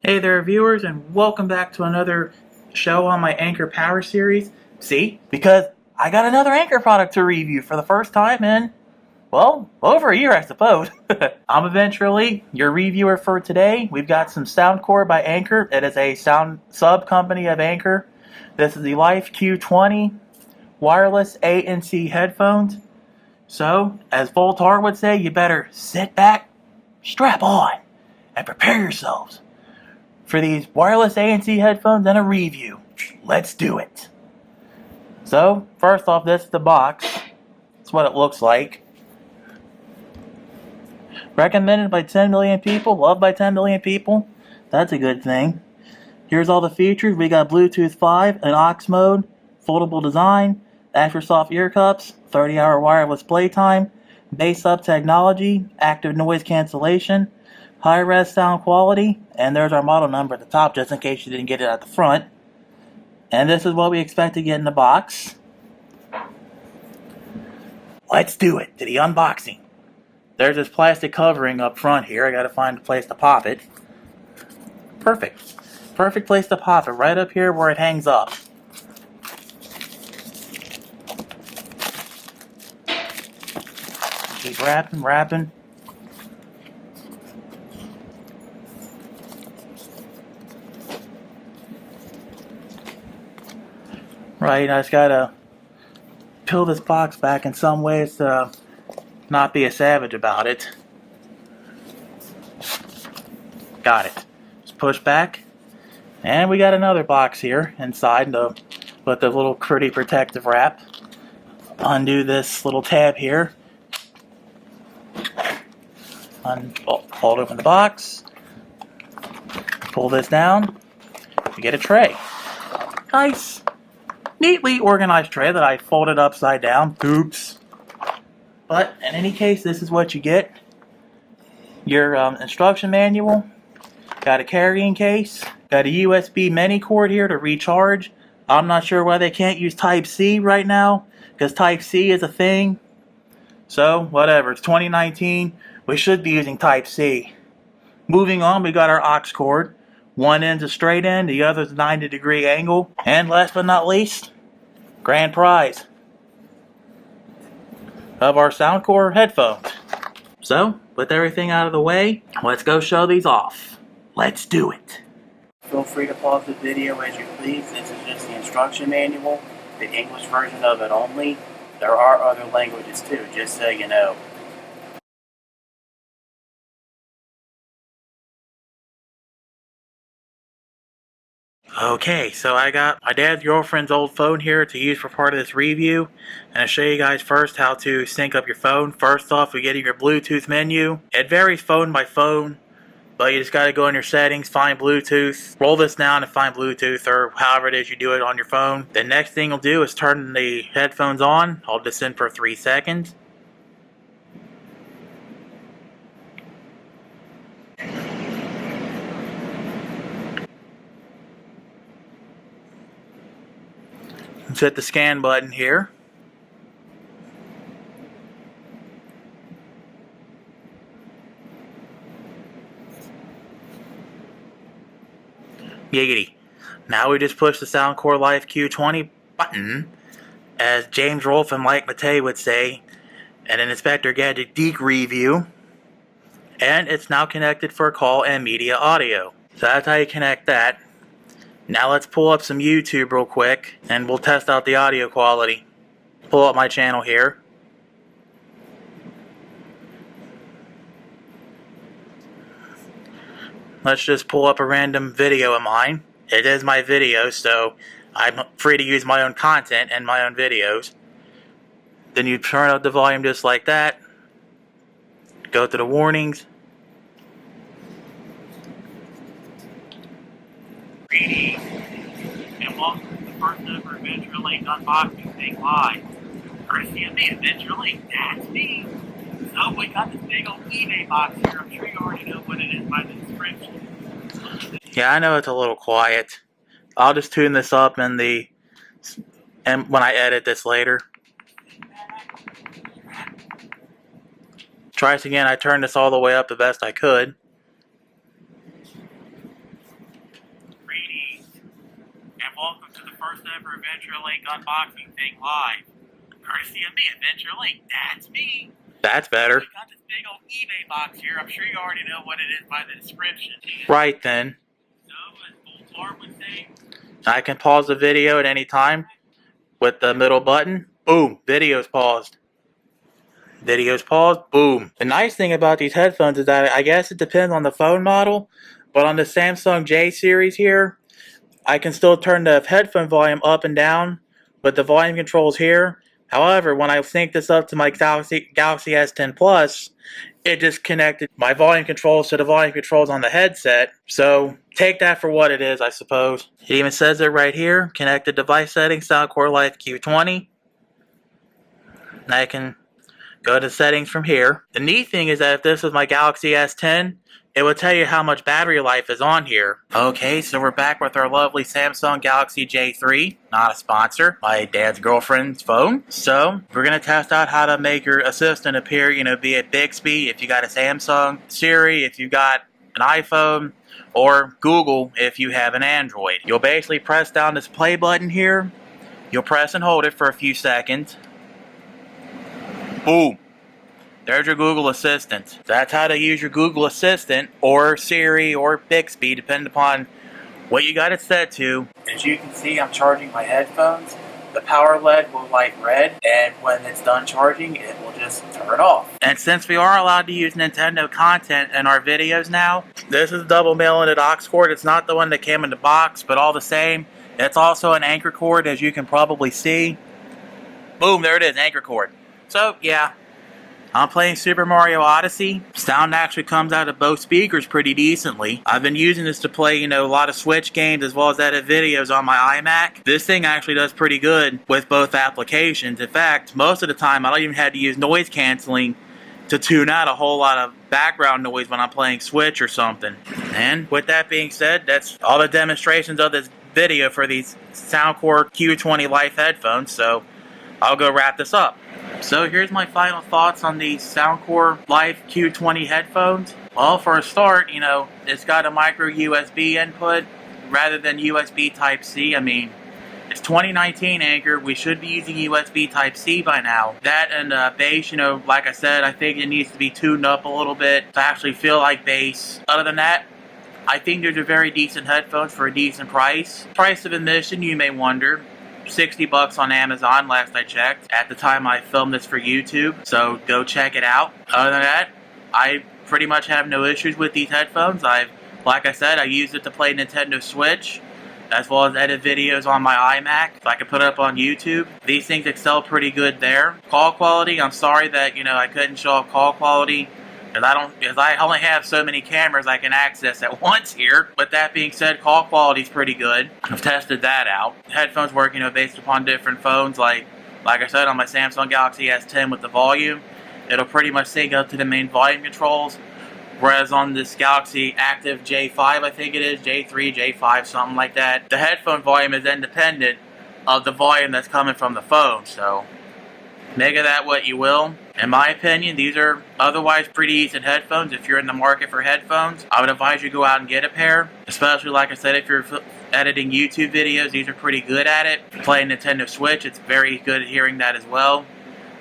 Hey there viewers, and welcome back to another show on my Anker Power Series. See? Because I got another Anker product to review for the first time in, well, over a year I suppose. I'm eventually your reviewer for today. We've got some Soundcore by Anker. It is a sound sub-company of Anker. This is the Life Q20 wireless ANC headphones. So, as Voltaire would say, you better sit back, strap on, and prepare yourselves for these wireless ANC headphones and a review. Let's do it. So, first off, this is the box. That's what it looks like. Recommended by 10 million people, loved by 10 million people. That's a good thing. Here's all the features. We got Bluetooth 5, an AUX mode, foldable design, extra soft ear cups, 30-hour wireless playtime, bass up technology, active noise cancellation, high-res sound quality, and there's our model number at the top just in case you didn't get it at the front. And this is what we expect to get in the box. Let's do it to the unboxing. There's this plastic covering up front here. I gotta find a place to pop it. Perfect. Perfect place to pop it, right up here where it hangs up. Keep wrapping. Right, I just gotta peel this box back in some ways to not be a savage about it. Got it. Just push back. And we got another box here inside with the little pretty protective wrap. Undo this little tab here. Hold open the box. Pull this down. You get a tray. Nice. Neatly organized tray that I folded upside down. Oops. But in any case, this is what you get. Your instruction manual. Got a carrying case. Got a USB mini cord here to recharge. I'm not sure why they can't use Type-C right now, because Type-C is a thing. So, whatever. It's 2019. We should be using Type-C. Moving on, we got our AUX cord. One end's a straight end, the other's a 90-degree angle. And last but not least, grand prize of our Soundcore headphones. So, with everything out of the way, let's go show these off. Let's do it. Feel free to pause the video as you please. This is just the instruction manual, the English version of it only. There are other languages too, just so you know. Okay, so I got my dad's girlfriend's old phone here to use for part of this review. And I'll show you guys first how to sync up your phone. First off, we get in your Bluetooth menu. It varies phone by phone, but you just gotta go in your settings, find Bluetooth, roll this down and find Bluetooth, or however it is you do it on your phone. The next thing you'll do is turn the headphones on. Hold this in for 3 seconds. Let's hit the scan button here. Giggity. Now we just push the Soundcore Life Q20 button, as James Rolfe and Mike Matei would say, and an Inspector Gadget Geek review, and it's now connected for call and media audio. So that's how you connect that. Now let's pull up some YouTube real quick, and we'll test out the audio quality. Pull up my channel here. Let's just pull up a random video of mine. It is my video, so I'm free to use my own content and my own videos. Then you turn up the volume just like that. Go to the warnings. Greetings, and welcome to the first ever AdventureLink unboxing thing live. Courtesy of me, AdventureLink, that's me. So we got this big old eBay box here. I'm sure you already know what it is by the description. Yeah, I know it's a little quiet. I'll just tune this up and when I edit this later. Try this again. I turned this all the way up the best I could. to the first ever AdventureLink unboxing thing live. Courtesy of me, AdventureLink. That's me. That's better. We got this big old eBay box here. I'm sure you already know what it is by the description. Right then. So, as Boltar would say, I can pause the video at any time with the middle button. Boom, video's paused. Video's paused, boom. The nice thing about these headphones is that I guess it depends on the phone model, but on the Samsung J series here, I can still turn the headphone volume up and down with the volume controls here. However, when I sync this up to my Galaxy S10 Plus, it disconnected my volume controls to the volume controls on the headset. So take that for what it is, I suppose. It even says it right here, connected device settings, Soundcore Life Q20. And I can go to settings from here. The neat thing is that if this was my Galaxy S10, it would tell you how much battery life is on here. Okay, so we're back with our lovely Samsung Galaxy J3. Not a sponsor. My dad's girlfriend's phone. So, we're going to test out how to make your assistant appear, be it Bixby, if you got a Samsung, Siri, if you got an iPhone, or Google, if you have an Android. You'll basically press down this play button here. You'll press and hold it for a few seconds. Boom. There's your Google Assistant. That's how to use your Google Assistant or Siri or Bixby, depending upon what you got it set to. As you can see, I'm charging my headphones. The power LED will light red, and when it's done charging, it will just turn off. And since we are allowed to use Nintendo content in our videos now, this is a double male-ended AUX cord. It's not the one that came in the box, but all the same, it's also an Anker cord, as you can probably see. Boom, there it is, Anker cord. So, yeah. I'm playing Super Mario Odyssey. Sound actually comes out of both speakers pretty decently. I've been using this to play, a lot of Switch games as well as edit videos on my iMac. This thing actually does pretty good with both applications. In fact, most of the time I don't even have to use noise canceling to tune out a whole lot of background noise when I'm playing Switch or something. And with that being said, that's all the demonstrations of this video for these Soundcore Q20 Life headphones, so I'll go wrap this up. So here's my final thoughts on the Soundcore Life Q20 headphones. Well, for a start, it's got a micro USB input rather than USB Type-C. I mean, it's 2019, Anker. We should be using USB Type-C by now. That and bass, like I said, I think it needs to be tuned up a little bit to actually feel like bass. Other than that, I think these are very decent headphones for a decent price. Price of admission, you may wonder. $60 on Amazon last I checked at the time I filmed this for YouTube, so go check it out. Other than that, I pretty much have no issues with these headphones. Like I said, I used it to play Nintendo Switch as well as edit videos on my iMac so I can put it up on YouTube. These things excel pretty good there. Call quality, I'm sorry that I couldn't show off call quality because I only have so many cameras I can access at once here. But that being said, call quality is pretty good. I've tested that out. Headphones work, based upon different phones. Like I said, on my Samsung Galaxy S10 with the volume, it'll pretty much sync up to the main volume controls. Whereas on this Galaxy Active J5, I think it is, J3, J5, something like that, the headphone volume is independent of the volume that's coming from the phone. So make of that what you will. In my opinion, these are otherwise pretty decent headphones. If you're in the market for headphones, I would advise you go out and get a pair. Especially, like I said, if you're editing YouTube videos, these are pretty good at it. Playing Nintendo Switch, it's very good at hearing that as well.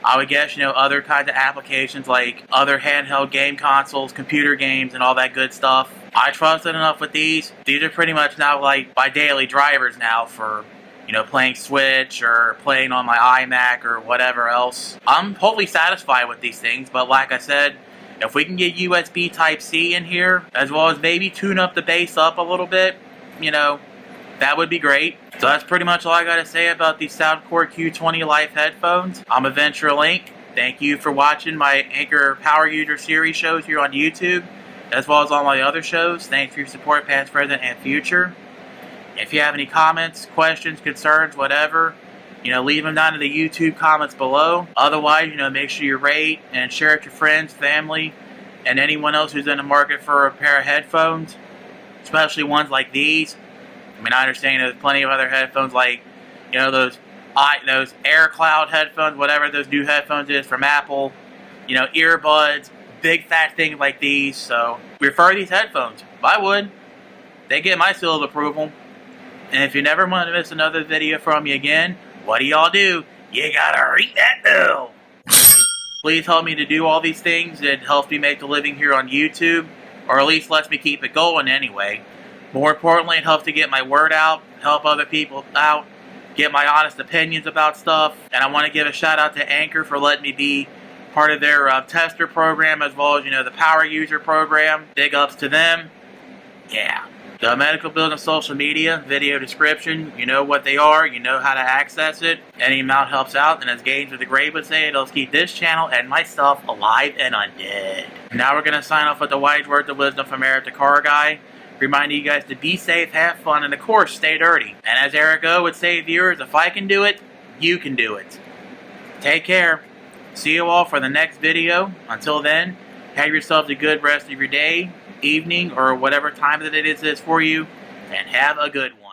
I would guess, other kinds of applications like other handheld game consoles, computer games, and all that good stuff. I trusted enough with these. These are pretty much now like my daily drivers now for playing Switch or playing on my iMac or whatever else. I'm totally satisfied with these things, but like I said, if we can get USB Type-C in here, as well as maybe tune up the bass up a little bit, that would be great. So that's pretty much all I gotta say about these Soundcore Q20 Life headphones. I'm AdventureLink. Thank you for watching my Anker Power Series shows here on YouTube, as well as all my other shows. Thanks for your support, past, present, and future. If you have any comments, questions, concerns, whatever, leave them down in the YouTube comments below. Otherwise, make sure you rate and share it with your friends, family, and anyone else who's in the market for a pair of headphones, especially ones like these. I mean, I understand there's plenty of other headphones like, those AirCloud headphones, whatever those new headphones is from Apple, earbuds, big fat things like these. So, refer these headphones. I would. They get my seal of approval. And if you never want to miss another video from me again, what do y'all do? You gotta ring that bell. Please help me to do all these things. It helps me make a living here on YouTube, or at least lets me keep it going anyway. More importantly, it helps to get my word out, help other people out, get my honest opinions about stuff. And I want to give a shout out to Anker for letting me be part of their tester program, as well as, the power user program. Big ups to them. Yeah. The medical bills and social media, video description, you know what they are, you know how to access it. Any amount helps out, and as Games with the Grave would say, it helps keep this channel and myself alive and undead. Now we're going to sign off with the wise words of wisdom from Eric the Car Guy, reminding you guys to be safe, have fun, and of course, stay dirty. And as Eric O would say, viewers, if I can do it, you can do it. Take care. See you all for the next video. Until then, have yourselves a good rest of your day, evening, or whatever time that it is for you, and have a good one.